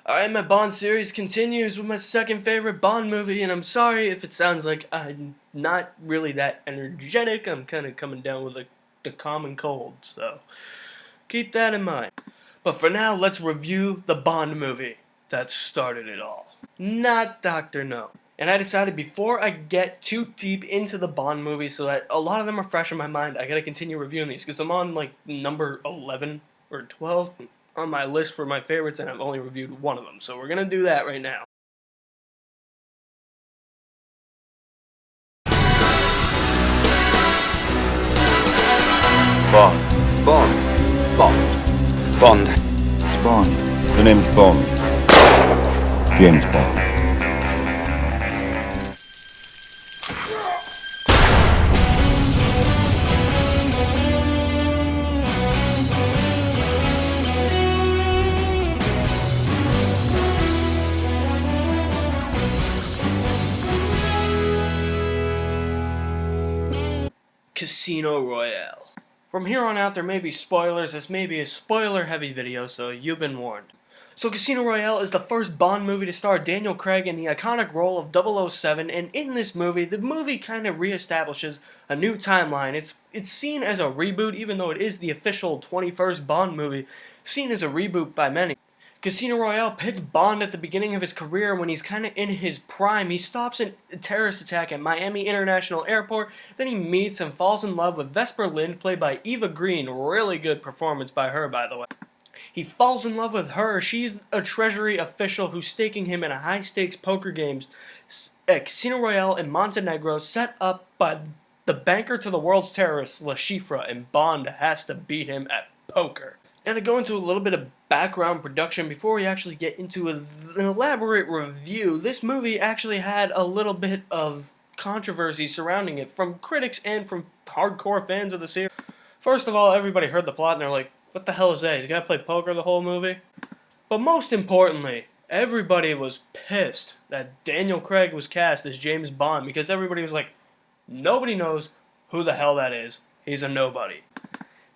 Alright, my Bond series continues with my second favorite Bond movie, and I'm sorry if it sounds like I'm not really that energetic. I'm kind of coming down with the common cold, so keep that in mind. But for now, let's review the Bond movie that started it all. Not Dr. No. And I decided before I get too deep into the Bond movies, so that a lot of them are fresh in my mind, I gotta continue reviewing these, because I'm on like number 11 or 12 on my list for my favorites, and I've only reviewed one of them. So we're gonna do that right now. Bond. Bond. Bond. Bond. It's Bond. The name's Bond. James Bond. Casino Royale. From here on out, there may be spoilers. This may be a spoiler-heavy video, so you've been warned. So Casino Royale is the first Bond movie to star Daniel Craig in the iconic role of 007, and in this movie, the movie kind of reestablishes a new timeline. It's seen as a reboot, even though it is the official 21st Bond movie, seen as a reboot by many. Casino Royale pits Bond at the beginning of his career when he's kind of in his prime. He stops a terrorist attack at Miami International Airport, then he meets and falls in love with Vesper Lynd, played by Eva Green. Really good performance by her, by the way. He falls in love with her. She's a Treasury official who's staking him in a high-stakes poker game at Casino Royale in Montenegro, set up by the banker to the world's terrorist, Le Chiffre, and Bond has to beat him at poker. And to go into a little bit of background production before we actually get into an elaborate review, this movie actually had a little bit of controversy surrounding it from critics and from hardcore fans of the series. First of all, everybody heard the plot and they're like, what the hell is that? He's gonna play poker the whole movie? But most importantly, everybody was pissed that Daniel Craig was cast as James Bond because everybody was like, nobody knows who the hell that is. He's a nobody.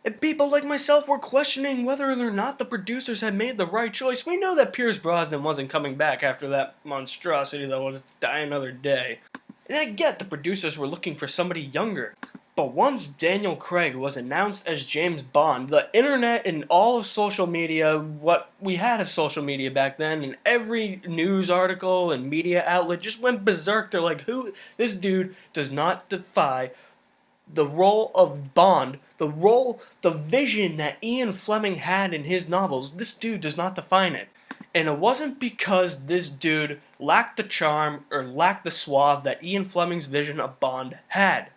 And people like myself were questioning whether or not the producers had made the right choice. We know that Pierce Brosnan wasn't coming back after that monstrosity that was Die Another Day. And I get the producers were looking for somebody younger. But once Daniel Craig was announced as James Bond, the internet and all of social media, what we had of social media back then, and every news article and media outlet just went berserk. They're like, who? This dude does not defy the role of Bond, the vision that Ian Fleming had in his novels. This dude does not define it. And it wasn't because this dude lacked the charm or lacked the suave that Ian Fleming's vision of Bond had.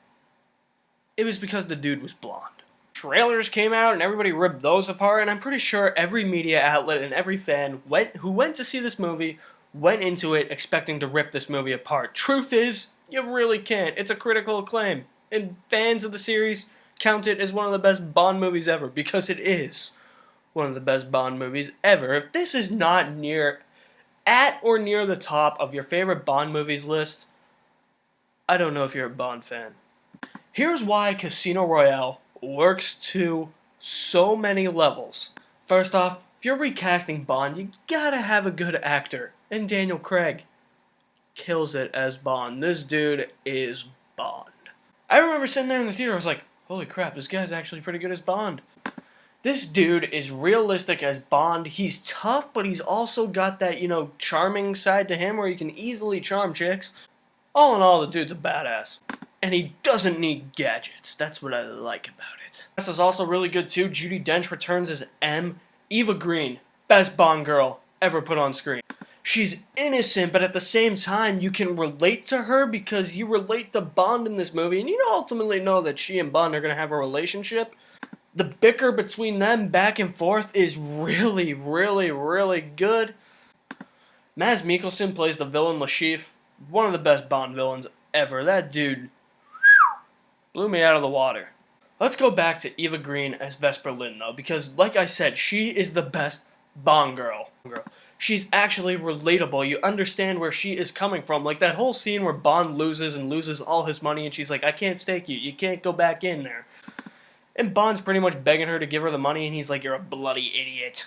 It was because the dude was blonde. Trailers came out and everybody ripped those apart, and I'm pretty sure every media outlet and every fan who went to see this movie went into it expecting to rip this movie apart. Truth is, you really can't. It's a critical acclaim. And fans of the series count it as one of the best Bond movies ever, because it is one of the best Bond movies ever. If this is not at or near the top of your favorite Bond movies list, I don't know if you're a Bond fan. Here's why Casino Royale works to so many levels. First off, if you're recasting Bond, you gotta have a good actor. And Daniel Craig kills it as Bond. This dude is Bond. I remember sitting there in the theater, I was like, holy crap, this guy's actually pretty good as Bond. This dude is realistic as Bond. He's tough, but he's also got that, charming side to him where he can easily charm chicks. All in all, the dude's a badass. And he doesn't need gadgets. That's what I like about it. This is also really good too. Judi Dench returns as M. Eva Green, best Bond girl ever put on screen. She's innocent, but at the same time, you can relate to her because you relate to Bond in this movie, and you ultimately know that she and Bond are going to have a relationship. The bicker between them back and forth is really, really, really good. Mads Mikkelsen plays the villain Le Chiffre, one of the best Bond villains ever. That dude blew me out of the water. Let's go back to Eva Green as Vesper Lynd, though, because, like I said, she is the best Bond girl. She's actually relatable. You understand where she is coming from. Like that whole scene where Bond loses all his money, and she's like, I can't stake you. You can't go back in there. And Bond's pretty much begging her to give her the money, and he's like, you're a bloody idiot.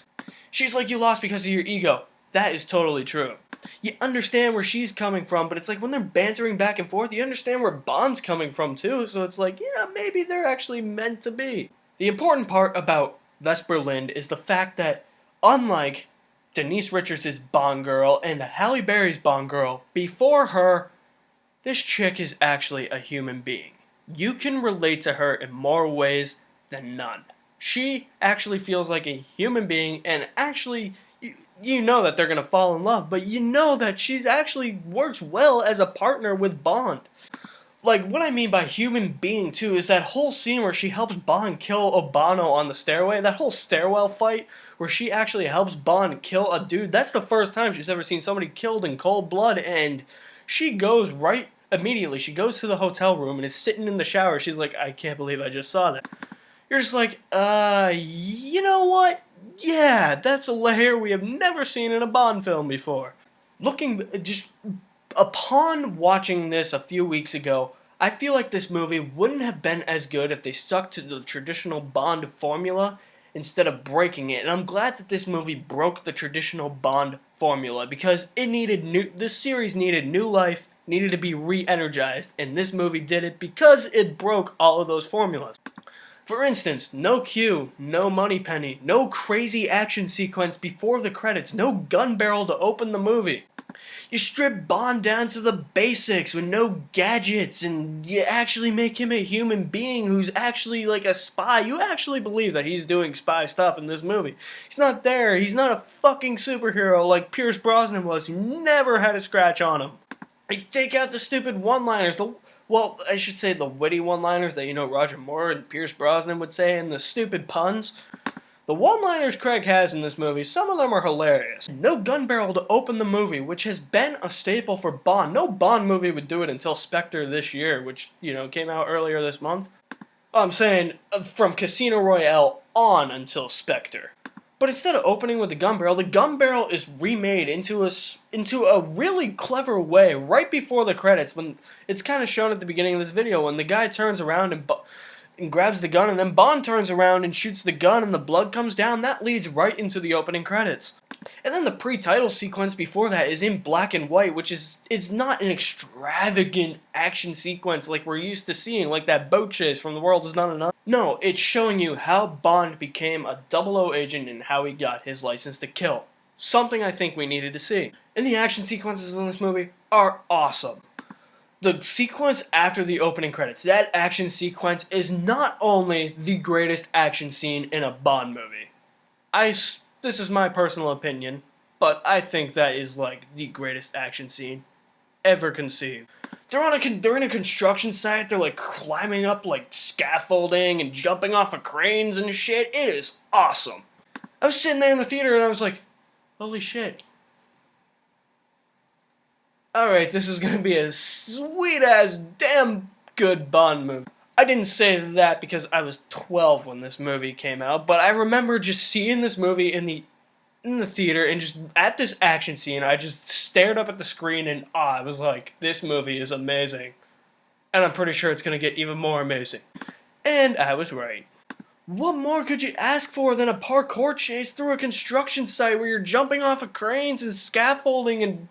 She's like, you lost because of your ego. That is totally true. You understand where she's coming from, but it's like when they're bantering back and forth, you understand where Bond's coming from too, so it's like, maybe they're actually meant to be. The important part about Vesper Lynd is the fact that, unlike Denise Richards' Bond girl and Halle Berry's Bond girl, before her, this chick is actually a human being. You can relate to her in more ways than none. She actually feels like a human being, and actually, you know that they're going to fall in love, but you know that she's actually works well as a partner with Bond. Like, what I mean by human being, too, is that whole scene where she helps Bond kill Obano on the stairway, that whole stairwell fight where she actually helps Bond kill a dude. That's the first time she's ever seen somebody killed in cold blood, and she goes right immediately. She goes to the hotel room and is sitting in the shower. She's like, I can't believe I just saw that. You're just like, you know what? Yeah, that's a layer we have never seen in a Bond film before. Upon watching this a few weeks ago, I feel like this movie wouldn't have been as good if they stuck to the traditional Bond formula instead of breaking it. And I'm glad that this movie broke the traditional Bond formula, because this series needed new life, needed to be re-energized, and this movie did it because it broke all of those formulas. For instance, no Q, no Moneypenny, no crazy action sequence before the credits, no gun barrel to open the movie. You strip Bond down to the basics with no gadgets, and you actually make him a human being who's actually like a spy. You actually believe that he's doing spy stuff in this movie. He's not there. He's not a fucking superhero like Pierce Brosnan was, who never had a scratch on him. They take out the stupid one-liners, the witty one-liners that, Roger Moore and Pierce Brosnan would say, and the stupid puns. The one-liners Craig has in this movie, some of them are hilarious. No gun barrel to open the movie, which has been a staple for Bond. No Bond movie would do it until Spectre this year, which, came out earlier this month. I'm saying from Casino Royale on until Spectre. But instead of opening with the gun barrel is remade into a really clever way right before the credits, when it's kind of shown at the beginning of this video, when the guy turns around and grabs the gun, and then Bond turns around and shoots the gun and the blood comes down. That leads right into the opening credits. And then the pre-title sequence before that is in black and white, which it's not an extravagant action sequence like we're used to seeing, like that boat chase from The World Is Not Enough. No, it's showing you how Bond became a 00 agent and how he got his license to kill. Something I think we needed to see. And the action sequences in this movie are awesome. The sequence after the opening credits, that action sequence is not only the greatest action scene in a Bond movie. This is my personal opinion, but I think that is like the greatest action scene ever conceived. They're in a construction site, they're like climbing up like scaffolding and jumping off of cranes and shit. It is awesome. I was sitting there in the theater and I was like, holy shit. Alright, this is gonna be a sweet-ass, damn good Bond movie. I didn't say that because I was 12 when this movie came out, but I remember just seeing this movie in the theater, and just at this action scene, I just stared up at the screen and I was like, this movie is amazing. And I'm pretty sure it's gonna get even more amazing. And I was right. What more could you ask for than a parkour chase through a construction site where you're jumping off of cranes and scaffolding and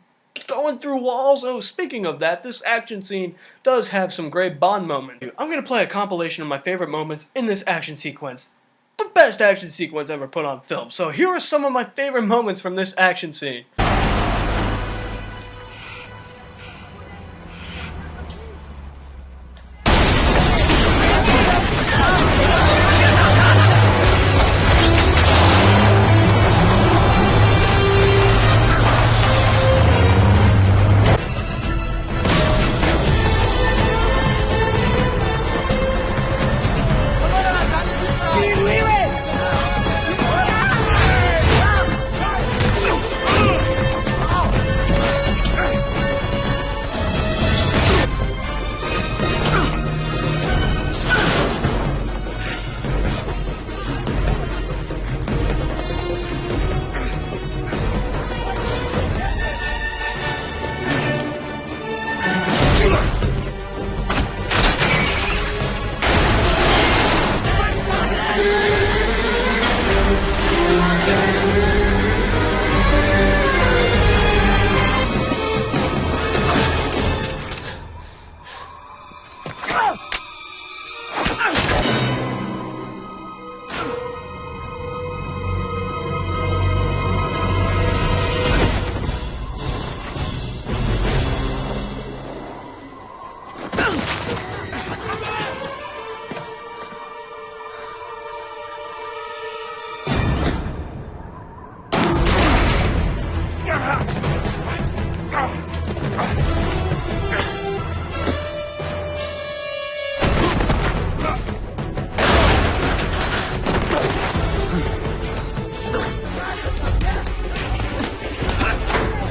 going through walls? Oh, speaking of that, this action scene does have some great Bond moments. I'm going to play a compilation of my favorite moments in this action sequence. The best action sequence ever put on film. So here are some of my favorite moments from this action scene.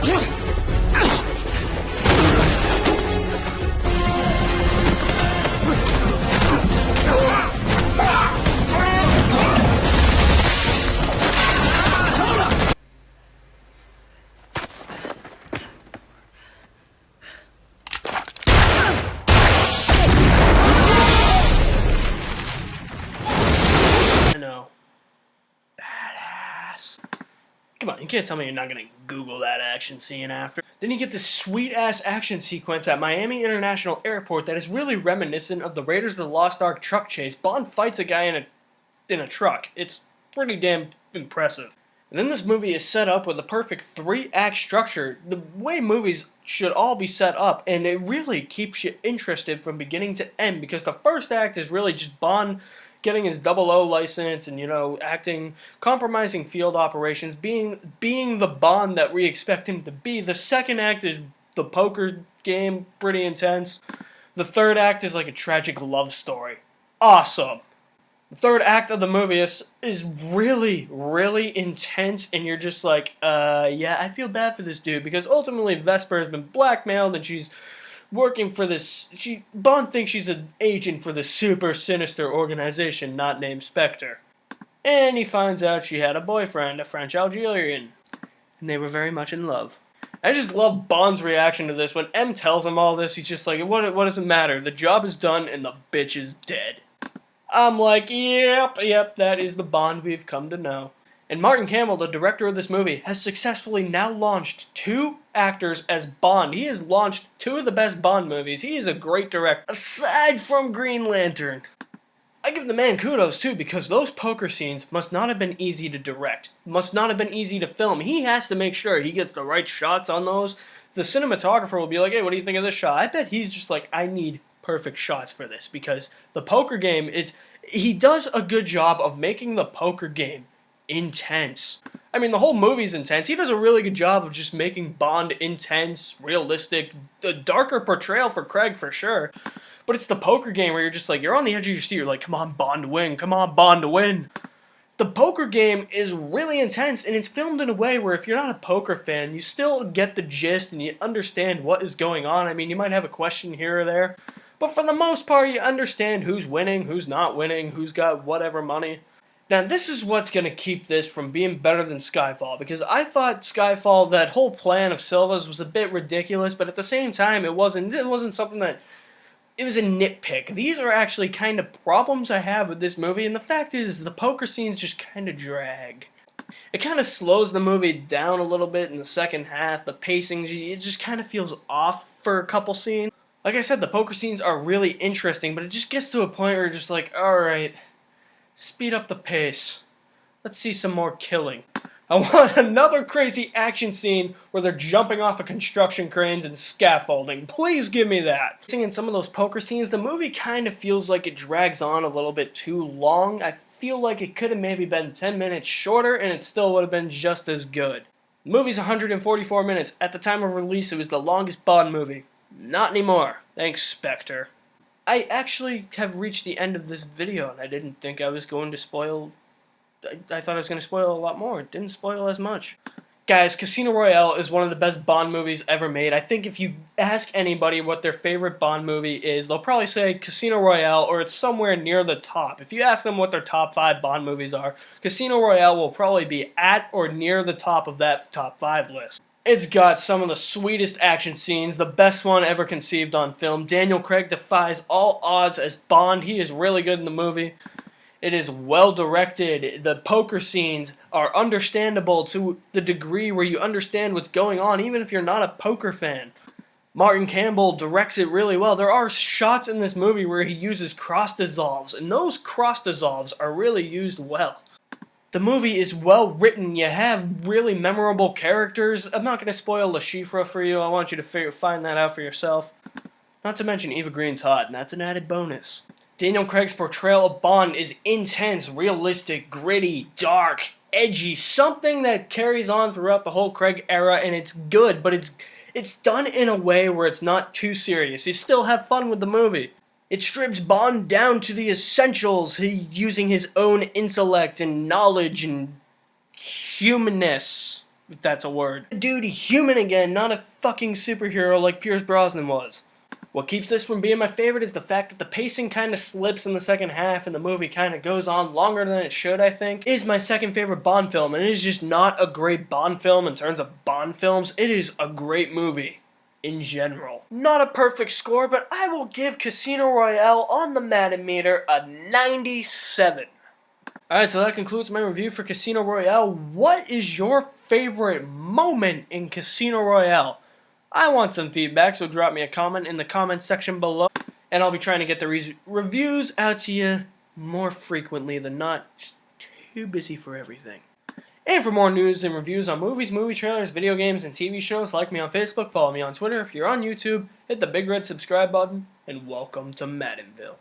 I know. Badass. Come on, you can't tell me you're not gonna Google that action scene after. Then you get this sweet-ass action sequence at Miami International Airport that is really reminiscent of the Raiders of the Lost Ark truck chase. Bond fights a guy in a truck. It's pretty damn impressive. And then this movie is set up with a perfect 3-act structure, the way movies should all be set up, and it really keeps you interested from beginning to end, because the first act is really just Bond getting his 00 license and, you know, acting, compromising field operations, being the Bond that we expect him to be. The second act is the poker game, pretty intense. The third act is like a tragic love story. Awesome. The third act of the movie is really, really intense, and you're just like, yeah, I feel bad for this dude, because ultimately Vesper has been blackmailed, and she's working for this, Bond thinks she's an agent for this super sinister organization not named Spectre. And he finds out she had a boyfriend, a French Algerian, and they were very much in love. I just love Bond's reaction to this. When M tells him all this, he's just like, what does it matter? The job is done, and the bitch is dead. I'm like, yep, that is the Bond we've come to know. And Martin Campbell, the director of this movie, has successfully now launched 2 actors as Bond. He has launched 2 of the best Bond movies. He is a great director, aside from Green Lantern. I give the man kudos too, because those poker scenes must not have been easy to direct, must not have been easy to film. He has to make sure he gets the right shots on those. The cinematographer will be like, hey, what do you think of this shot? I bet he's just like, I need perfect shots for this, because the poker game, he does a good job of making the poker game intense. I mean, the whole movie's intense. He does a really good job of just making Bond intense, realistic, a darker portrayal for Craig for sure. But it's the poker game where you're just like, you're on the edge of your seat, you're like, come on, Bond to win, come on, Bond to win. The poker game is really intense, and it's filmed in a way where if you're not a poker fan, you still get the gist and you understand what is going on. I mean, you might have a question here or there, but for the most part, you understand who's winning, who's not winning, who's got whatever money. Now, this is what's going to keep this from being better than Skyfall, because I thought Skyfall, that whole plan of Silva's was a bit ridiculous, but at the same time, it wasn't something that, it was a nitpick. These are actually kind of problems I have with this movie, and the fact is the poker scenes just kind of drag. It kind of slows the movie down a little bit in the second half. The pacing, it just kind of feels off for a couple scenes. Like I said, the poker scenes are really interesting, but it just gets to a point where you're just like, alright, speed up the pace. Let's see some more killing. I want another crazy action scene where they're jumping off of construction cranes and scaffolding. Please give me that. In some of those poker scenes, the movie kind of feels like it drags on a little bit too long. I feel like it could have maybe been 10 minutes shorter and it still would have been just as good. The movie's 144 minutes. At the time of release, it was the longest Bond movie. Not anymore. Thanks, Spectre. I actually have reached the end of this video, and I didn't think I was going to spoil... I thought I was going to spoil a lot more. It didn't spoil as much. Guys, Casino Royale is one of the best Bond movies ever made. I think if you ask anybody what their favorite Bond movie is, they'll probably say Casino Royale, or it's somewhere near the top. If you ask them what their top 5 Bond movies are, Casino Royale will probably be at or near the top of that top 5 list. It's got some of the sweetest action scenes, the best one ever conceived on film. Daniel Craig defies all odds as Bond. He is really good in the movie. It is well directed. The poker scenes are understandable to the degree where you understand what's going on, even if you're not a poker fan. Martin Campbell directs it really well. There are shots in this movie where he uses cross dissolves, and those cross dissolves are really used well. The movie is well written. You have really memorable characters. I'm not going to spoil Le Chiffre for you. I want you to find that out for yourself. Not to mention Eva Green's hot, and that's an added bonus. Daniel Craig's portrayal of Bond is intense, realistic, gritty, dark, edgy, something that carries on throughout the whole Craig era, and it's good, but it's done in a way where it's not too serious. You still have fun with the movie. It strips Bond down to the essentials, using his own intellect and knowledge and humanness. if that's a word. Dude, human again, not a fucking superhero like Pierce Brosnan was. What keeps this from being my favorite is the fact that the pacing kind of slips in the second half and the movie kind of goes on longer than it should, I think. It is my second favorite Bond film, and it is just not a great Bond film in terms of Bond films. It is a great movie in general. Not a perfect score, but I will give Casino Royale on the Madden meter a 97. Alright, so that concludes my review for Casino Royale. What is your favorite moment in Casino Royale? I want some feedback, so drop me a comment in the comment section below. And I'll be trying to get the reviews out to you more frequently than not. Just too busy for everything. And for more news and reviews on movies, movie trailers, video games, and TV shows, like me on Facebook, follow me on Twitter. If you're on YouTube, hit the big red subscribe button, and welcome to Maddenville.